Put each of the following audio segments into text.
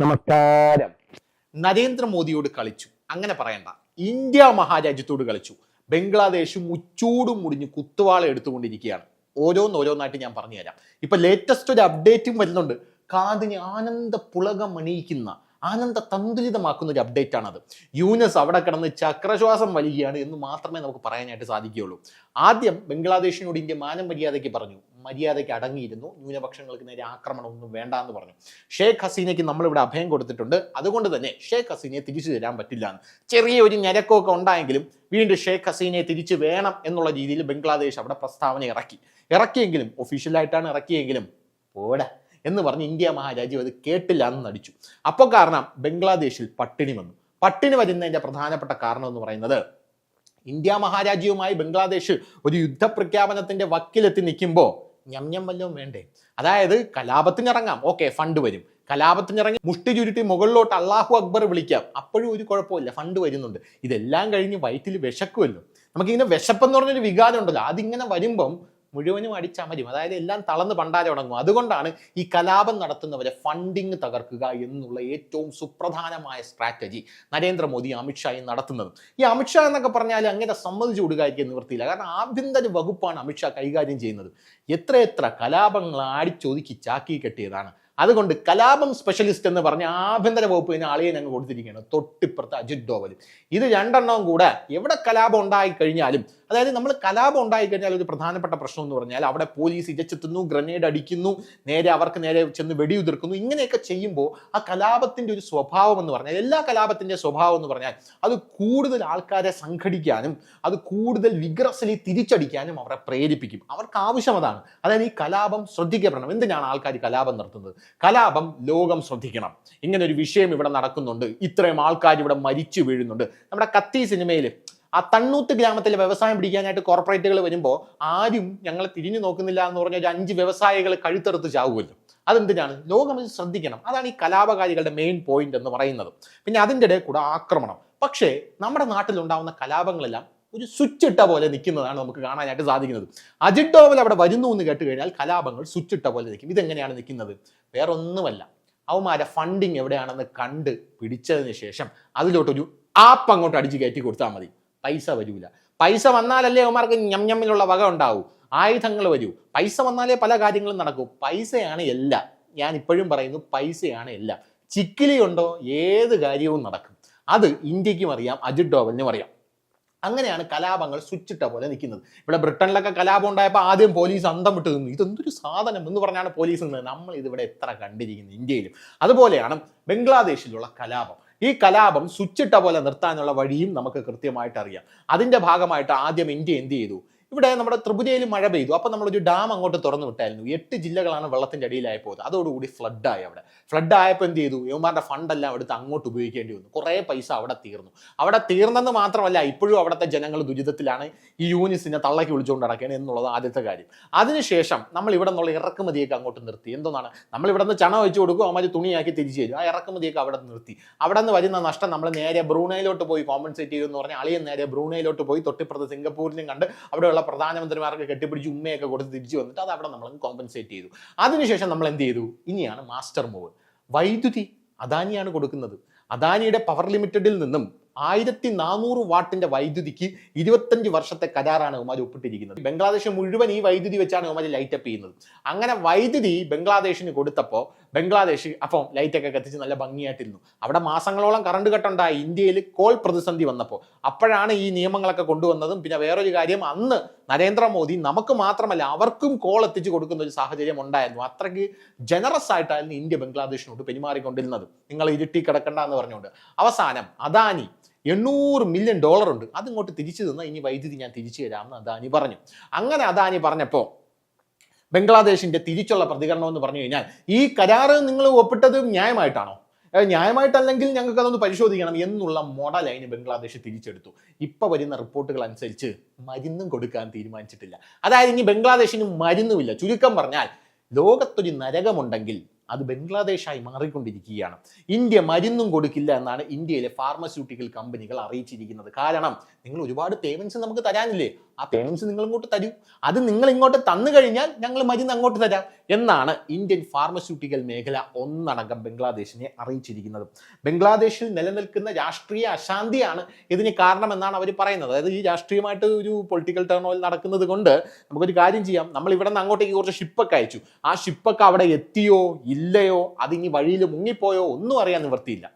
നമസ്കാരം. നരേന്ദ്രമോദിയോട് കളിച്ചു, അങ്ങനെ പറയണ്ട, ഇന്ത്യ മഹാരാജ്യത്തോട് കളിച്ചു. ബംഗ്ലാദേശും ഉച്ചൂടും മുടിഞ്ഞ് കുത്തുവാള എടുത്തുകൊണ്ടിരിക്കുകയാണ്. ഓരോന്നോരോന്നായിട്ട് ഞാൻ പറഞ്ഞു തരാം. ഇപ്പൊ ലേറ്റസ്റ്റ് ഒരു അപ്ഡേറ്റും വരുന്നുണ്ട്. കാതിന് ആനന്ദ പുളകം അണിയിക്കുന്ന, ആനന്ദ തന്തുലിതമാക്കുന്ന ഒരു അപ്ഡേറ്റ് ആണത്. യൂനസ് അവിടെ കിടന്ന് ചക്രശ്വാസം വലിക്കുകയാണ് എന്ന് മാത്രമേ നമുക്ക് പറയാനായിട്ട് സാധിക്കുകയുള്ളൂ. ആദ്യം ബംഗ്ലാദേശിനോട് ഇന്ത്യ മാനം മര്യാദയ്ക്ക് പറഞ്ഞു, മര്യാദയ്ക്ക് അടങ്ങിയിരുന്നു, ന്യൂനപക്ഷങ്ങൾക്ക് നേരെ ആക്രമണം ഒന്നും വേണ്ട എന്ന് പറഞ്ഞു. ഷേഖ് ഹസീനയ്ക്ക് നമ്മളിവിടെ അഭയം കൊടുത്തിട്ടുണ്ട്, അതുകൊണ്ട് തന്നെ ഷേഖ് ഹസീനയെ തിരിച്ചു തരാൻ പറ്റില്ല എന്ന്. ചെറിയൊരു ഞരക്കമൊക്കെ ഉണ്ടായെങ്കിലും വീണ്ടും ഷേഖ് ഹസീനയെ തിരിച്ചു വേണം എന്നുള്ള രീതിയിൽ ബംഗ്ലാദേശ് അവിടെ പ്രസ്താവന ഇറക്കിയെങ്കിലും ഒഫീഷ്യലായിട്ടാണ് ഇറക്കിയെങ്കിലും പോടാ എന്ന് പറഞ്ഞ് ഇന്ത്യ മഹാരാജ്യം അത് കേട്ടില്ല എന്ന് നടിച്ചു. അപ്പോൾ കാരണം ബംഗ്ലാദേശിൽ പട്ടിണി വന്നു. പട്ടിണി വരുന്നതിൻ്റെ പ്രധാനപ്പെട്ട കാരണം എന്ന് പറയുന്നത്, ഇന്ത്യ മഹാരാജ്യവുമായി ബംഗ്ലാദേശ് ഒരു യുദ്ധപ്രഖ്യാപനത്തിന്റെ വക്കിലെത്തി നിൽക്കുമ്പോൾ ഞം വല്ലതും വേണ്ടേ? അതായത് കലാപത്തിനിറങ്ങാം, ഓക്കെ, ഫണ്ട് വരും. കലാപത്തിനിറങ്ങി മുഷ്ടി ചുരുട്ടി മുകളിലോട്ട് അള്ളാഹു അക്ബർ വിളിക്കാം, അപ്പോഴും ഒരു കുഴപ്പമില്ല, ഫണ്ട് വരുന്നുണ്ട്. ഇതെല്ലാം കഴിഞ്ഞ് വയറ്റിൽ വിശക്കുമല്ലോ. നമുക്കിങ്ങനെ വിശപ്പെന്ന് പറഞ്ഞൊരു വികാരം ഉണ്ടല്ലോ, അതിങ്ങനെ വരുമ്പം മുഴുവനും അടിച്ചമരും. അതായത് എല്ലാം തളർന്ന് പണ്ടാരം ഉണങ്ങും. അതുകൊണ്ടാണ് ഈ കലാപം നടത്തുന്നവരെ ഫണ്ടിങ് തകർക്കുക എന്നുള്ള ഏറ്റവും സുപ്രധാനമായ സ്ട്രാറ്റജി നരേന്ദ്രമോദി അമിത്ഷായും നടത്തുന്നത്. ഈ അമിത്ഷാ എന്നൊക്കെ പറഞ്ഞാൽ അങ്ങനെ സമ്മതിച്ചു കൊടുക്കാതിരിക്കാൻ നിവൃത്തിയില്ല. കാരണം ആഭ്യന്തര വകുപ്പാണ് അമിത്ഷാ കൈകാര്യം ചെയ്യുന്നത്. എത്ര കലാപങ്ങൾ ആടിച്ചൊതുക്കി ചാക്കി കെട്ടിയതാണ്. അതുകൊണ്ട് കലാപം സ്പെഷ്യലിസ്റ്റ് എന്ന് പറഞ്ഞ ആഭ്യന്തര വകുപ്പിന് ആളെയും ഞങ്ങൾ കൊടുത്തിരിക്കുകയാണ്, തൊട്ടിപ്പുറത്ത് അജിത് ഡോവൽ. ഇത് രണ്ടെണ്ണവും കൂടെ എവിടെ കലാപം ഉണ്ടായിക്കഴിഞ്ഞാലും, അതായത് നമ്മൾ കലാപം ഉണ്ടായിക്കഴിഞ്ഞാൽ ഒരു പ്രധാനപ്പെട്ട പ്രശ്നം എന്ന് പറഞ്ഞാൽ അവിടെ പോലീസ് ഇരച്ചെത്തുന്നു, ഗ്രനേഡ് അടിക്കുന്നു, അവർക്ക് നേരെ ചെന്ന് വെടിയുതിർക്കുന്നു. ഇങ്ങനെയൊക്കെ ചെയ്യുമ്പോൾ ആ കലാപത്തിന്റെ ഒരു സ്വഭാവം എന്ന് പറഞ്ഞാൽ, എല്ലാ കലാപത്തിന്റെ സ്വഭാവം എന്ന് പറഞ്ഞാൽ അത് കൂടുതൽ ആൾക്കാരെ സംഘടിക്കാനും അത് കൂടുതൽ വിഗ്രസലി തിരിച്ചടിക്കാനും അവരെ പ്രേരിപ്പിക്കും. അവർക്ക് ആവശ്യം അതാണ്. അതായത് ഈ കലാപം ശ്രദ്ധിക്കപ്പെടണം. എന്തിനാണ് ആൾക്കാർ കലാപം നടത്തുന്നത്? കലാപം ലോകം ശ്രദ്ധിക്കണം, ഇങ്ങനെ ഒരു വിഷയം ഇവിടെ നടക്കുന്നുണ്ട്, ഇത്രയും ആൾക്കാർ ഇവിടെ മരിച്ചു വീഴുന്നുണ്ട്. നമ്മുടെ കത്തി സിനിമയിൽ ആ തണ്ണൂത്ത് ഗ്രാമത്തിലെ വ്യവസായം പിടിക്കാനായിട്ട് കോർപ്പറേറ്റുകൾ വരുമ്പോൾ ആരും ഞങ്ങളെ തിരിഞ്ഞു നോക്കുന്നില്ല എന്ന് പറഞ്ഞ ഒരു 5 വ്യവസായികൾ കഴുത്തെടുത്ത് ചാവുമല്ലോ. അതെന്തിനാണ്? ലോകം ഇത് ശ്രദ്ധിക്കണം. അതാണ് ഈ കലാപകാരികളുടെ മെയിൻ പോയിന്റ് എന്ന് പറയുന്നത്. പിന്നെ അതിൻ്റെ ഇടയിൽ കൂടെ ആക്രമണം. പക്ഷേ നമ്മുടെ നാട്ടിലുണ്ടാവുന്ന കലാപങ്ങളെല്ലാം ഒരു സ്വിച്ച് ഇട്ട പോലെ നിൽക്കുന്നതാണ് നമുക്ക് കാണാനായിട്ട് സാധിക്കുന്നത്. അജിത് ഡോവൽ അവിടെ വരുന്നു എന്ന് കേട്ട് കഴിഞ്ഞാൽ കലാപങ്ങൾ സ്വിച്ച് ഇട്ട പോലെ നിൽക്കും. ഇതെങ്ങനെയാണ് നിൽക്കുന്നത്? വേറൊന്നുമല്ല, അവന്മാരെ ഫണ്ടിങ് എവിടെയാണെന്ന് കണ്ട് പിടിച്ചതിന് ശേഷം അതിലോട്ടൊരു ആപ്പ് അങ്ങോട്ട് അടിച്ച് കയറ്റി കൊടുത്താൽ മതി. പൈസ വരൂല. പൈസ വന്നാലല്ലേ അവന്മാർക്ക് ഞമ്മിലുള്ള വക ഉണ്ടാവൂ, ആയുധങ്ങൾ വരൂ. പൈസ വന്നാലേ പല കാര്യങ്ങളും നടക്കൂ. പൈസയാണ് എല്ലാം. ഞാൻ ഇപ്പോഴും പറയുന്നു, പൈസയാണ് എല്ലാം. ചിക്കിലി ഉണ്ടോ ഏത് കാര്യവും നടക്കും. അത് ഇന്ത്യക്കും അറിയാം, അജിത് ഡോവലിനും അറിയാം. അങ്ങനെയാണ് കലാപങ്ങൾ സ്വിച്ചിട്ട പോലെ നിൽക്കുന്നത്. ഇവിടെ ബ്രിട്ടനിലൊക്കെ കലാപം ഉണ്ടായപ്പോൾ ആദ്യം പോലീസ് അന്തം വിട്ട് നിന്നു. ഇതെന്തൊരു സാധനം എന്ന് പറഞ്ഞാണ് പോലീസ് നിന്നത്. നമ്മൾ ഇതിവിടെ എത്ര കണ്ടിരിക്കുന്നു ഇന്ത്യയിലും. അതുപോലെയാണ് ബംഗ്ലാദേശിലുള്ള കലാപം. ഈ കലാപം സ്വിച്ചിട്ട പോലെ നിർത്താനുള്ള വഴിയും നമുക്ക് കൃത്യമായിട്ട് അറിയാം. അതിൻ്റെ ഭാഗമായിട്ട് ആദ്യം ഇന്ത്യ എന്ത് ചെയ്തു? ഇവിടെ നമ്മുടെ ത്രിപുരയിൽ മഴ പെയ്തു. അപ്പോൾ നമ്മളൊരു ഡാം അങ്ങോട്ട് തുറന്നു വിട്ടായിരുന്നു. 8 ജില്ലകളാണ് വെള്ളത്തിൻ്റെ അടിയിലായി പോയത്. അതോടുകൂടി ഫ്ലഡായി. ഫ്ലഡ് ആയപ്പോൾ എന്ത് ചെയ്തു? യുവമാരുടെ ഫണ്ടെല്ലാം എടുത്ത് അങ്ങോട്ട് ഉപയോഗിക്കേണ്ടി വന്നു. കുറേ പൈസ അവിടെ തീർന്നു. അവിടെ തീർന്നെന്ന് മാത്രമല്ല, ഇപ്പോഴും അവിടുത്തെ ജനങ്ങൾ ദുരിതത്തിലാണ്. ഈ യൂനിസിനെ തള്ളക്കി വിളിച്ചുകൊണ്ട് നടക്കുകയാണ് എന്നുള്ളത് ആദ്യത്തെ കാര്യം. അതിനുശേഷം നമ്മൾ ഇവിടെ നിന്നുള്ള ഇറക്കുമതിയൊക്കെ അങ്ങോട്ട് നിർത്തി. എന്താണ്? നമ്മൾ ഇവിടെ നിന്ന് ചണ വെച്ച് കൊടുക്കും, അവന്മാർ തുണിയാക്കി തിരിച്ചു തരും. ആ ഇറക്കുമതിയൊക്കെ അവിടെ നിർത്തി. അവിടെ നിന്ന് വരുന്ന നഷ്ടം നമ്മൾ നേരെ ബ്രൂണയിലോട്ട് പോയി കോമ്പൻസേറ്റ് ചെയ്യുമെന്ന് പറഞ്ഞാൽ അളിയൻ നേരെ ബ്രൂണയിലോട്ട് പോയി തൊട്ടിപ്പുറത്ത് സിംഗപ്പൂരിലും കണ്ട് അവിടെയുള്ള പ്രധാനമന്ത്രിമാർക്ക് കെട്ടിപ്പിടിച്ച് ഉമ്മയൊക്കെ കൊടുത്ത് തിരിച്ചു വന്നിട്ട് അത് അവിടെ നമ്മൾ കോമ്പൻസേറ്റ് ചെയ്തു. അതിനുശേഷം നമ്മൾ എന്ത് ചെയ്തു? ഇനിയാണ് മാസ്റ്റർ മൂവ്. വൈദ്യുതി അദാനിയാണ് കൊടുക്കുന്നത്. അദാനിയുടെ പവർ ലിമിറ്റഡിൽ നിന്നും 1400 വാട്ടിന്റെ വൈദ്യുതിക്ക് 25 വർഷത്തെ കരാറാണ് ഉമാർ ഒപ്പിട്ടിരിക്കുന്നത്. ബംഗ്ലാദേശ് മുഴുവൻ ഈ വൈദ്യുതി വെച്ചാണ് ഉമാർ ലൈറ്റപ്പ് ചെയ്യുന്നത്. അങ്ങനെ വൈദ്യുതി ബംഗ്ലാദേശിന് കൊടുത്തപ്പോൾ ബംഗ്ലാദേശ് അപ്പം ലൈറ്റൊക്കെ കത്തിച്ച് നല്ല ഭംഗിയായിട്ടിരുന്നു. അവിടെ മാസങ്ങളോളം കറണ്ട് കട്ടുണ്ടായി. ഇന്ത്യയിൽ കോൾ പ്രതിസന്ധി വന്നപ്പോൾ അപ്പോഴാണ് ഈ നിയമങ്ങളൊക്കെ കൊണ്ടുവന്നതും. പിന്നെ വേറൊരു കാര്യം, അന്ന് നരേന്ദ്രമോദി നമുക്ക് മാത്രമല്ല അവർക്കും കോൾ എത്തിച്ചു കൊടുക്കുന്ന ഒരു സാഹചര്യം ഉണ്ടായിരുന്നു. അത്രയ്ക്ക് ജനറസ് ആയിട്ടായിരുന്നു ഇന്ത്യ ബംഗ്ലാദേശിനോട് പെരുമാറിക്കൊണ്ടിരുന്നത്. നിങ്ങൾ ഇരുട്ടി കിടക്കണ്ട എന്ന് പറഞ്ഞുകൊണ്ട്. അവസാനം അദാനി $800 മില്യൺ ഉണ്ട്, അതിങ്ങോട്ട് തിരിച്ചു തന്നാൽ ഇനി വൈദ്യുതി ഞാൻ തിരിച്ചു തരാമെന്ന് അദാനി പറഞ്ഞു. അങ്ങനെ അദാനി പറഞ്ഞപ്പോൾ ബംഗ്ലാദേശിന്റെ തിരിച്ചുള്ള പ്രതികരണം എന്ന് പറഞ്ഞു കഴിഞ്ഞാൽ, ഈ കരാറ് നിങ്ങൾ ഒപ്പിട്ടത് ന്യായമായിട്ടാണോ? ന്യായമായിട്ടല്ലെങ്കിൽ ഞങ്ങൾക്ക് അതൊന്ന് പരിശോധിക്കണം എന്നുള്ള മോഡൽ അതിന് ബംഗ്ലാദേശ് തിരിച്ചെടുത്തു. ഇപ്പൊ വരുന്ന റിപ്പോർട്ടുകൾ അനുസരിച്ച് മരുന്നും കൊടുക്കാൻ തീരുമാനിച്ചിട്ടില്ല. അതായത് ഇനി ബംഗ്ലാദേശിന് മരുന്നുമില്ല. ചുരുക്കം പറഞ്ഞാൽ ലോകത്തൊരു നരകമുണ്ടെങ്കിൽ അത് ബംഗ്ലാദേശായി മാറിക്കൊണ്ടിരിക്കുകയാണ്. ഇന്ത്യ മരുന്നും കൊടുക്കില്ല എന്നാണ് ഇന്ത്യയിലെ ഫാർമസ്യൂട്ടിക്കൽ കമ്പനികൾ അറിയിച്ചിരിക്കുന്നത്. കാരണം നിങ്ങൾ ഒരുപാട് പേയ്മെന്റ്സ് നമുക്ക് തരാനില്ലേ, ആ പേയ്മെന്റ്സ് നിങ്ങൾ ഇങ്ങോട്ട് തരൂ. അത് നിങ്ങൾ ഇങ്ങോട്ട് തന്നു കഴിഞ്ഞാൽ ഞങ്ങൾ മരുന്ന് അങ്ങോട്ട് തരാം. എന്നാണ് ഇന്ത്യൻ ഫാർമസ്യൂട്ടിക്കൽ മേഖല ഒന്നടങ്കം ബംഗ്ലാദേശിനെ അറിയിച്ചിരിക്കുന്നത്. ബംഗ്ലാദേശിൽ നിലനിൽക്കുന്ന രാഷ്ട്രീയ അശാന്തിയാണ് ഇതിന് കാരണമെന്നാണ് അവർ പറയുന്നത്. അതായത് ഈ രാഷ്ട്രീയമായിട്ട് ഒരു പൊളിറ്റിക്കൽ ടേൺ നടക്കുന്നത് കൊണ്ട് നമുക്കൊരു കാര്യം ചെയ്യാം, നമ്മൾ ഇവിടെ നിന്ന് അങ്ങോട്ടേക്ക് കുറച്ച് ഷിപ്പൊക്കെ അയച്ചു, ആ ഷിപ്പൊക്കെ അവിടെ എത്തിയോ ഇല്ലയോ, അതിനി വഴിയിൽ മുങ്ങിപ്പോയോ ഒന്നും അറിയാൻ നിവൃത്തിയില്ല.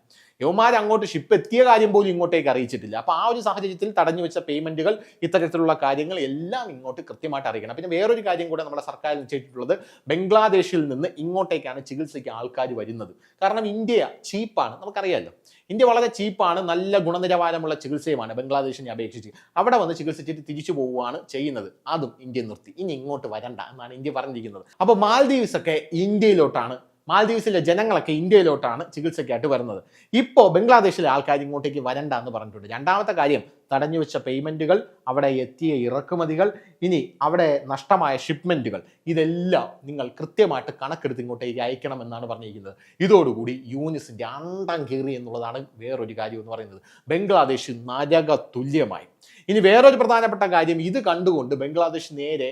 യവന്മാർ അങ്ങോട്ട് ഷിപ്പ് എത്തിയ കാര്യം പോലും ഇങ്ങോട്ടേക്ക് അറിയിച്ചിട്ടില്ല. അപ്പോൾ ആ ഒരു സാഹചര്യത്തിൽ തടഞ്ഞു വെച്ച പേയ്മെന്റുകൾ, ഇത്തരത്തിലുള്ള കാര്യങ്ങൾ എല്ലാം ഇങ്ങോട്ട് കൃത്യമായിട്ട് അറിയിക്കണം. പിന്നെ വേറൊരു കാര്യം കൂടെ നമ്മുടെ സർക്കാർ നിശ്ചയിച്ചിട്ടുള്ളത്, ബംഗ്ലാദേശിൽ നിന്ന് ഇങ്ങോട്ടേക്കാണ് ചികിത്സയ്ക്ക് ആൾക്കാർ വരുന്നത്. കാരണം ഇന്ത്യ ചീപ്പാണ്, നമുക്കറിയാമല്ലോ. ഇന്ത്യ വളരെ ചീപ്പാണ്, നല്ല ഗുണനിലവാരമുള്ള ചികിത്സയുമാണ് ബംഗ്ലാദേശിനെ അപേക്ഷിച്ച്. അവിടെ വന്ന് ചികിത്സിച്ചിട്ട് തിരിച്ചു പോവുകയാണ് ചെയ്യുന്നത്. അതും ഇന്ത്യ നിർത്തി, ഇനി ഇങ്ങോട്ട് വരണ്ട എന്നാണ് ഇന്ത്യ പറഞ്ഞിരിക്കുന്നത്. അപ്പോൾ മാൽദീവ്സ് ഒക്കെ ഇന്ത്യയിലോട്ടാണ്, മാൽദീവ്സിലെ ജനങ്ങളൊക്കെ ഇന്ത്യയിലോട്ടാണ് ചികിത്സയ്ക്കായിട്ട് വരുന്നത്. ഇപ്പോൾ ബംഗ്ലാദേശിലെ ആൾക്കാർ ഇങ്ങോട്ടേക്ക് വരണ്ട എന്ന് പറഞ്ഞിട്ടുണ്ട്. രണ്ടാമത്തെ കാര്യം, തടഞ്ഞു വെച്ച പേയ്മെന്റുകൾ, അവിടെ എത്തിയ ഇറക്കുമതികൾ, ഇനി അവിടെ നഷ്ടമായ ഷിപ്മെന്റുകൾ, ഇതെല്ലാം നിങ്ങൾ കൃത്യമായിട്ട് കണക്കെടുത്ത് ഇങ്ങോട്ടേക്ക് അയക്കണമെന്നാണ് പറഞ്ഞിരിക്കുന്നത്. ഇതോടുകൂടി യൂനിസിന്റെ അണ്ടം കീറി എന്നുള്ളതാണ് വേറൊരു കാര്യം എന്ന് പറയുന്നത്. ബംഗ്ലാദേശ് നരക തുല്യമായി. ഇനി വേറൊരു പ്രധാനപ്പെട്ട കാര്യം, ഇത് കണ്ടുകൊണ്ട് ബംഗ്ലാദേശ് നേരെ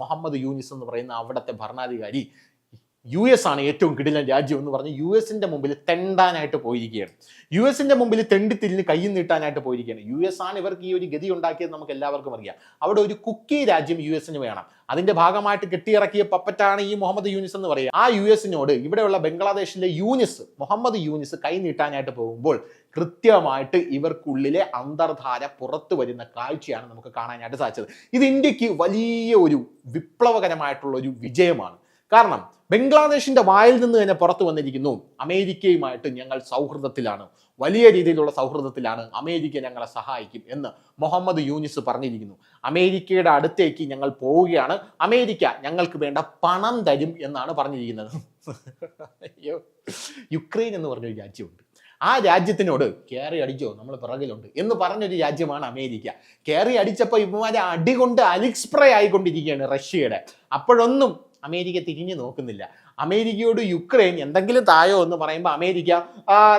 മുഹമ്മദ് യൂനിസ് എന്ന് പറയുന്ന അവിടുത്തെ ഭരണാധികാരി US ആണ് ഏറ്റവും കിടിലൻ രാജ്യം എന്ന് പറഞ്ഞ് US മുമ്പിൽ തെണ്ടാനായിട്ട് പോയിരിക്കുകയാണ്. US മുമ്പിൽ തെണ്ടിത്തിരിഞ്ഞ് കയ്യിൽ നീട്ടാനായിട്ട് പോയിരിക്കുകയാണ്. US ആണ് ഇവർക്ക് ഈ ഒരു ഗതി ഉണ്ടാക്കിയത് നമുക്ക് എല്ലാവർക്കും അറിയാം. അവിടെ ഒരു കുക്കി രാജ്യം US വേണം. അതിന്റെ ഭാഗമായിട്ട് കെട്ടിയിറക്കിയ പപ്പറ്റാണ് ഈ മുഹമ്മദ് യൂനിസ് എന്ന് പറയുക. ആ US ഇവിടെയുള്ള ബംഗ്ലാദേശിലെ മുഹമ്മദ് യൂനിസ് കൈ നീട്ടാനായിട്ട് പോകുമ്പോൾ കൃത്യമായിട്ട് ഇവർക്കുള്ളിലെ അന്തർധാര പുറത്തു വരുന്ന കാഴ്ചയാണ് നമുക്ക് കാണാനായിട്ട് സാധിച്ചത്. ഇത് ഇന്ത്യക്ക് വലിയ ഒരു വിപ്ലവകരമായിട്ടുള്ള ഒരു വിജയമാണ്. കാരണം ബംഗ്ലാദേശിന്റെ വായിൽ നിന്ന് തന്നെ പുറത്തു വന്നിരിക്കുന്നു, അമേരിക്കയുമായിട്ട് ഞങ്ങൾ സൗഹൃദത്തിലാണ്, വലിയ രീതിയിലുള്ള സൗഹൃദത്തിലാണ്, അമേരിക്ക ഞങ്ങളെ സഹായിക്കും എന്ന് മുഹമ്മദ് യൂനിസ് പറഞ്ഞിരിക്കുന്നു. അമേരിക്കയുടെ അടുത്തേക്ക് ഞങ്ങൾ പോവുകയാണ്, അമേരിക്ക ഞങ്ങൾക്ക് വേണ്ട പണം തരും എന്നാണ് പറഞ്ഞിരിക്കുന്നത്. അയ്യോ, യുക്രൈൻ എന്ന് പറഞ്ഞൊരു രാജ്യമുണ്ട്. ആ രാജ്യത്തിനോട് കയറി അടിച്ചോ, നമ്മൾ പിറകിലുണ്ട് എന്ന് പറഞ്ഞൊരു രാജ്യമാണ് അമേരിക്ക. കയറി അടിച്ചപ്പോൾ ഇവന്മാരെ അടികൊണ്ട് അലിക്സ്പ്രേ ആയിക്കൊണ്ടിരിക്കുകയാണ് റഷ്യയുടെ. അപ്പോഴൊന്നും അമേരിക്ക തിരിഞ്ഞു നോക്കുന്നില്ല. അമേരിക്കയോട് യുക്രൈൻ എന്തെങ്കിലും തായോ എന്ന് പറയുമ്പോൾ അമേരിക്ക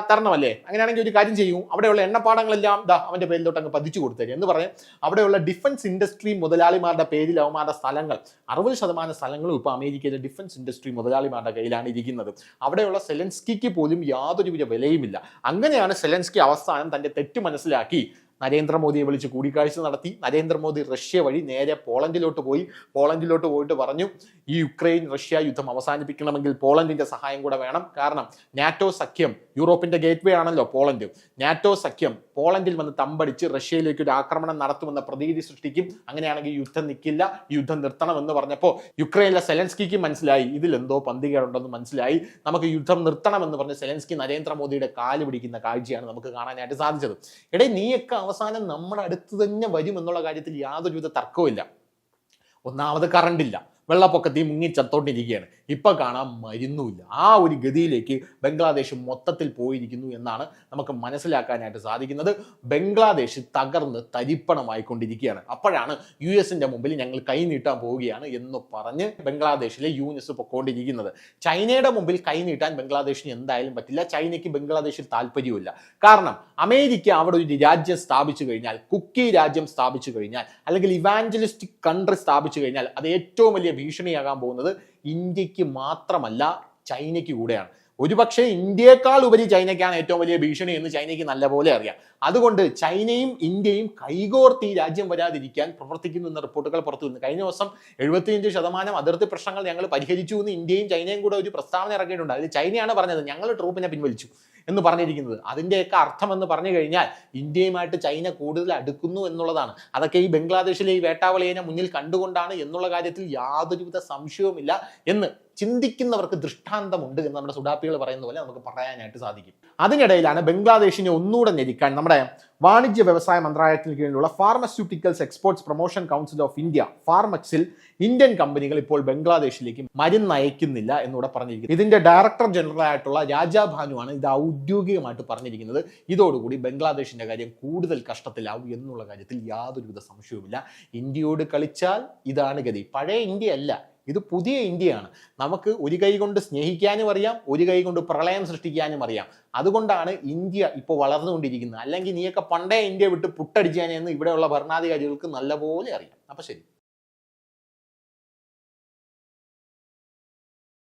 തരണമല്ലേ, അങ്ങനെയാണെങ്കിൽ ഒരു കാര്യം ചെയ്യും, അവിടെയുള്ള എണ്ണപ്പാടങ്ങളെല്ലാം അവന്റെ പേരിലോട്ട് അങ്ങ് പതിച്ചു കൊടുത്തരും എന്ന് പറഞ്ഞ് അവിടെയുള്ള ഡിഫൻസ് ഇൻഡസ്ട്രി മുതലാളിമാരുടെ പേരിൽ അവന്മാരുടെ സ്ഥലങ്ങൾ, 60% സ്ഥലങ്ങളും ഇപ്പോൾ അമേരിക്കയിലെ ഡിഫൻസ് ഇൻഡസ്ട്രി മുതലാളിമാരുടെ കയ്യിലാണ് ഇരിക്കുന്നത്. അവിടെയുള്ള സെലൻസ്കിക്ക് പോലും യാതൊരുവിധ വിലയുമില്ല. അങ്ങനെയാണ് സെലൻസ്കി അവസാനം തന്റെ തെറ്റ് മനസ്സിലാക്കി നരേന്ദ്രമോദിയെ വിളിച്ച് കൂടിക്കാഴ്ച നടത്തി. നരേന്ദ്രമോദി റഷ്യ വഴി നേരെ പോളണ്ടിലോട്ട് പോയിട്ട് പറഞ്ഞു, ഈ യുക്രൈൻ റഷ്യ യുദ്ധം അവസാനിപ്പിക്കണമെങ്കിൽ പോളണ്ടിന്റെ സഹായം കൂടെ വേണം. കാരണം നാറ്റോ സഖ്യം, യൂറോപ്പിന്റെ ഗേറ്റ്വേ ആണല്ലോ പോളണ്ട്, നാറ്റോ സഖ്യം പോളണ്ടിൽ വന്ന് തമ്പടിച്ച് റഷ്യയിലേക്ക് ഒരു ആക്രമണം നടത്തുമെന്ന പ്രതീതി സൃഷ്ടിക്കും. അങ്ങനെയാണെങ്കിൽ യുദ്ധം നിൽക്കില്ല, യുദ്ധം നിർത്തണമെന്ന് പറഞ്ഞപ്പോൾ യുക്രൈനിലെ സെലൻസ്കിക്ക് മനസ്സിലായി ഇതിൽ എന്തോ പന്തികേടുണ്ടെന്ന് മനസ്സിലായി. നമുക്ക് യുദ്ധം നിർത്തണമെന്ന് പറഞ്ഞ് സെലൻസ്കി നരേന്ദ്രമോദിയുടെ കാല് പിടിക്കുന്ന കാഴ്ചയാണ് നമുക്ക് കാണാനായിട്ട് സാധിച്ചത്. നീയൊക്കെ അവസാനം നമ്മുടെ അടുത്ത് തന്നെ വരും എന്നുള്ള കാര്യത്തിൽ യാതൊരുവിധ തർക്കവും. ഒന്നാമത് കറണ്ടില്ല, വെള്ളപ്പൊക്കത്തിൽ മുങ്ങിച്ചത്തോണ്ടിരിക്കുകയാണ്. ഇപ്പൊ കാണാൻ മരുന്നുമില്ല. ആ ഒരു ഗതിയിലേക്ക് ബംഗ്ലാദേശ് മൊത്തത്തിൽ പോയിരിക്കുന്നു എന്നാണ് നമുക്ക് മനസ്സിലാക്കാനായിട്ട് സാധിക്കുന്നത്. ബംഗ്ലാദേശ് തകർന്ന് തരിപ്പണമായിക്കൊണ്ടിരിക്കുകയാണ്. അപ്പോഴാണ് US മുമ്പിൽ ഞങ്ങൾ കൈ നീട്ടാൻ പോവുകയാണ് എന്ന് പറഞ്ഞ് ബംഗ്ലാദേശിലെ യൂനിസ് പൊക്കോണ്ടിരിക്കുന്നത്. ചൈനയുടെ മുമ്പിൽ കൈ നീട്ടാൻ ബംഗ്ലാദേശിന് എന്തായാലും പറ്റില്ല. ചൈനയ്ക്ക് ബംഗ്ലാദേശിൽ താല്പര്യമില്ല. കാരണം അമേരിക്ക അവിടെ ഒരു രാജ്യം സ്ഥാപിച്ചു കഴിഞ്ഞാൽ, കുക്കി രാജ്യം സ്ഥാപിച്ചു കഴിഞ്ഞാൽ, അല്ലെങ്കിൽ ഇവാഞ്ചലിസ്റ്റിക് കൺട്രി സ്ഥാപിച്ചു കഴിഞ്ഞാൽ അത് ഏറ്റവും വലിയ ഭീഷണിയാകാൻ പോകുന്നത് ഇന്ത്യക്ക് മാത്രമല്ല ചൈനയ്ക്ക് കൂടെയാണ്. ഒരുപക്ഷെ ഇന്ത്യയെക്കാൾ ഉപരി ചൈനയ്ക്കാണ് ഏറ്റവും വലിയ ഭീഷണി എന്ന് ചൈനയ്ക്ക് നല്ലപോലെ അറിയാം. അതുകൊണ്ട് ചൈനയും ഇന്ത്യയും കൈകോർത്ത് ഈ രാജ്യം വരാതിരിക്കാൻ പ്രവർത്തിക്കുന്നു എന്ന റിപ്പോർട്ടുകൾ പുറത്തു വന്നു. കഴിഞ്ഞ ദിവസം 75% അതിർത്തി പ്രശ്നങ്ങൾ ഞങ്ങൾ പരിഹരിച്ചു എന്ന് ഇന്ത്യയും ചൈനയും കൂടെ ഒരു പ്രസ്താവന ഇറക്കിയിട്ടുണ്ട്. അതിൽ ചൈനയാണ് പറഞ്ഞത് ഞങ്ങൾ ട്രൂപ്പിനെ പിൻവലിച്ചു എന്ന് പറഞ്ഞിരിക്കുന്നത്. അതിൻ്റെയൊക്കെ അർത്ഥം എന്ന് പറഞ്ഞു കഴിഞ്ഞാൽ ഇന്ത്യയുമായിട്ട് ചൈന കൂടുതൽ അടുക്കുന്നു എന്നുള്ളതാണ്. അതൊക്കെ ഈ ബംഗ്ലാദേശിലെ ഈ വേട്ടാവളിയെ മുന്നിൽ കണ്ടുകൊണ്ടാണ് എന്നുള്ള കാര്യത്തിൽ യാതൊരുവിധ സംശയവുമില്ല എന്ന് ചിന്തിക്കുന്നവർക്ക് ദൃഷ്ടാന്തമുണ്ട് എന്ന് നമ്മുടെ സുഡാപ്പികൾ പറയുന്ന പോലെ നമുക്ക് പറയാനായിട്ട് സാധിക്കും. അതിനിടയിലാണ് ബംഗ്ലാദേശിനെ ഒന്നുകൂടെ ഞെരിക്കാൻ നമ്മുടെ വാണിജ്യ വ്യവസായ മന്ത്രാലയത്തിന് കീഴിലുള്ള pharmaceuticals exports promotion council of India ഫാർമക്സിൽ ഇന്ത്യൻ കമ്പനികൾ ഇപ്പോൾ ബംഗ്ലാദേശിലേക്ക് മരുന്ന് അയക്കുന്നില്ല എന്നൂടെ പറഞ്ഞിരിക്കുന്നത്. ഇതിന്റെ ഡയറക്ടർ ജനറൽ ആയിട്ടുള്ള രാജാ ഭാനുവാണ് ഇത് ഔദ്യോഗികമായിട്ട് പറഞ്ഞിരിക്കുന്നത്. ഇതോടുകൂടി ബംഗ്ലാദേശിന്റെ കാര്യം കൂടുതൽ കഷ്ടത്തിലാവും എന്നുള്ള കാര്യത്തിൽ യാതൊരുവിധ സംശയവുമില്ല. ഇന്ത്യയോട് കളിച്ചാൽ ഇതാണ് ഗതി. പഴയ ഇന്ത്യ അല്ല, ഇത് പുതിയ ഇന്ത്യയാണ്. നമുക്ക് ഒരു കൈ കൊണ്ട് സ്നേഹിക്കാനും അറിയാം, ഒരു കൈ കൊണ്ട് പ്രളയം സൃഷ്ടിക്കാനും അറിയാം. അതുകൊണ്ടാണ് ഇന്ത്യ ഇപ്പോൾ വളർന്നുകൊണ്ടിരിക്കുന്നത്. അല്ലെങ്കിൽ നീയൊക്കെ പണ്ടേ ഇന്ത്യ വിട്ട് പുട്ടടിച്ചാനെന്ന് ഇവിടെയുള്ള ഭരണാധികാരികൾക്ക് നല്ലപോലെ അറിയാം. അപ്പൊ ശരി.